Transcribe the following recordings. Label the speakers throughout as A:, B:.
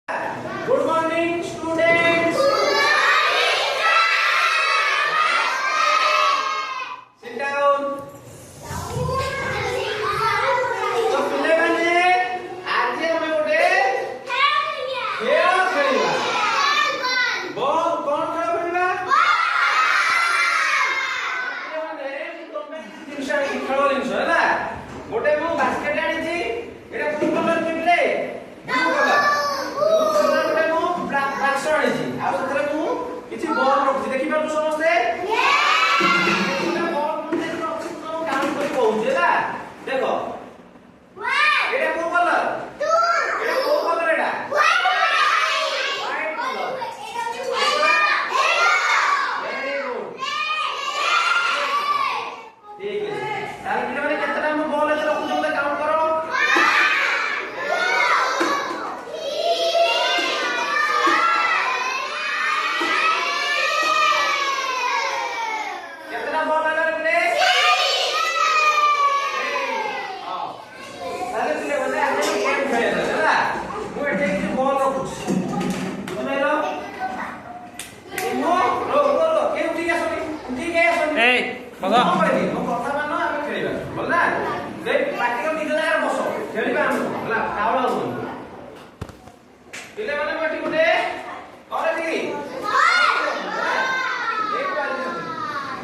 A: Good morning, students. Sit down. तो पिलेମାନେ ଆଜି ଆମେ ଗୋଟେ ଖେଳ ଖେଳିବା। ବଲ୍ କଣ ଖେଳ ଖେଳିବା? ପିଲେମାନେ ତମେ ଜିନିଷ ଆଣିକି ଖେଳ ଜିନିଷ ହେଲା। ଗୋଟେ ମୁଁ ବାସ୍କେଟ ଆଣିଛି। ଏଟା କୋଉ କଲର ପିଲେ? Blue colour. ଆଉ ସେଥିରେ ମୁଁ କିଛି ବଲ୍ ରଖୁଛି ଦେଖି ପାରୁଛୁ ସମସ୍ତେ କେତେଟା ବଲ୍ ମୁଁ ଦେଖି ରଖୁଛି ତ କାଉଣ୍ଟ କରି କହୁଛି ହେଲା ଦେଖ ଏଟା କୋଉ କଲର ଏଟା କୋଉ କଲର ଏଟା ହ୍ୱାଇଟ୍ କଲର ଭେରି ଗୁଡ୍ ଠିକ୍ ଅଛି ତାହେଲେ ପିଲାମାନେ କେତେଟା ମୁଁ ବଲ୍ ଏତେ ରଖୁଛି ମତେ କାଉଣ୍ଟ କର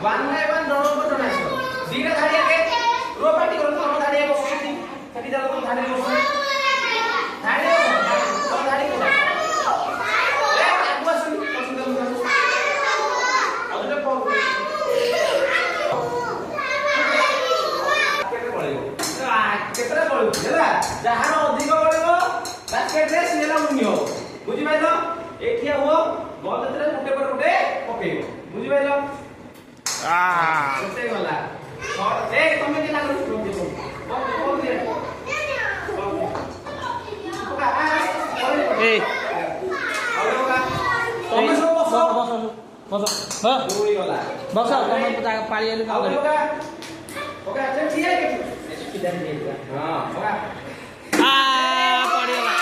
A: one by one दोनों को जोड़ना है दीना धाड़ी आके रो पार्टी करो तो हम धाड़ी आके बसो सभी जालो तो धाड़ी बसो धाड़ी तो धाड़ी को ले आगु आसुन पसंद करू ଆଉ ଗୋଟେ ପଡ କେତେ ପଡିବ କେତେଟା ପଡିବ ହେଲା ଯାହାର ଅଧିକ ପଡିବ ବାସ୍କେଟ ରେ ସିନେଲା ମୁନି हो ବୁଝି ପାଇଲ ଏଠିଆ ହୁଅ ବଲ ଭିତରେ ଗୋଟେ ପରେ ଗୋଟେ ପକେଇବ ବୁଝି ପାଇଲ କେତେ ଗଲା ଏ ତମେ କି ଲାଗୁ ବଲ ଦିଏ ଏ ତମେ ସବୁ ବସ ବସ ହଁ ଦୁଇ ଗଲା ବସ ତମେ ପାଳି ଆଲି କାମ କର ଓକେ ଆଚ୍ଛା ଠିଆ କେ ସିଧା ହେଇଗଲା ହଁ ଓକେ ପଡି ଗଲା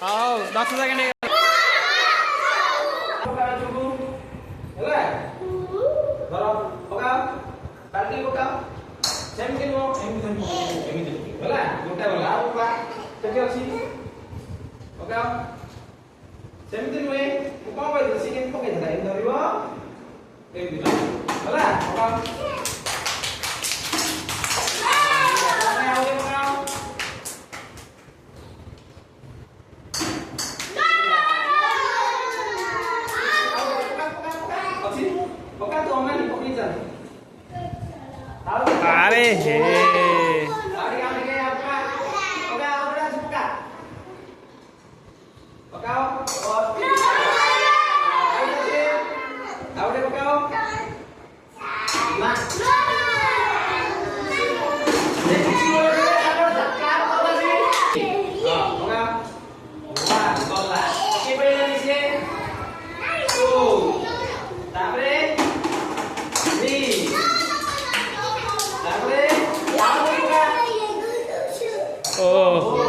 A: ହଉ 10 ସେକେଣ୍ଡ ଧର ପକାଅ ବାଲ୍ଟି ପକାଅ ସେମିତି ନୁହଁ ଏମିତି ହେଲା ଗୋଟା ଗଲା ଆଉ ପକା ସେଠି ଅଛି ପକାଅ ସେମିତି ନୁହେଁ ମୁଁ କଣ କହିଥିଲି ସେ କେମିତି ପକେଇଥିଲା ଏମିତି ଧରିବ ଏମିତି ହେଲା ପକାଅ अरे हे Oh.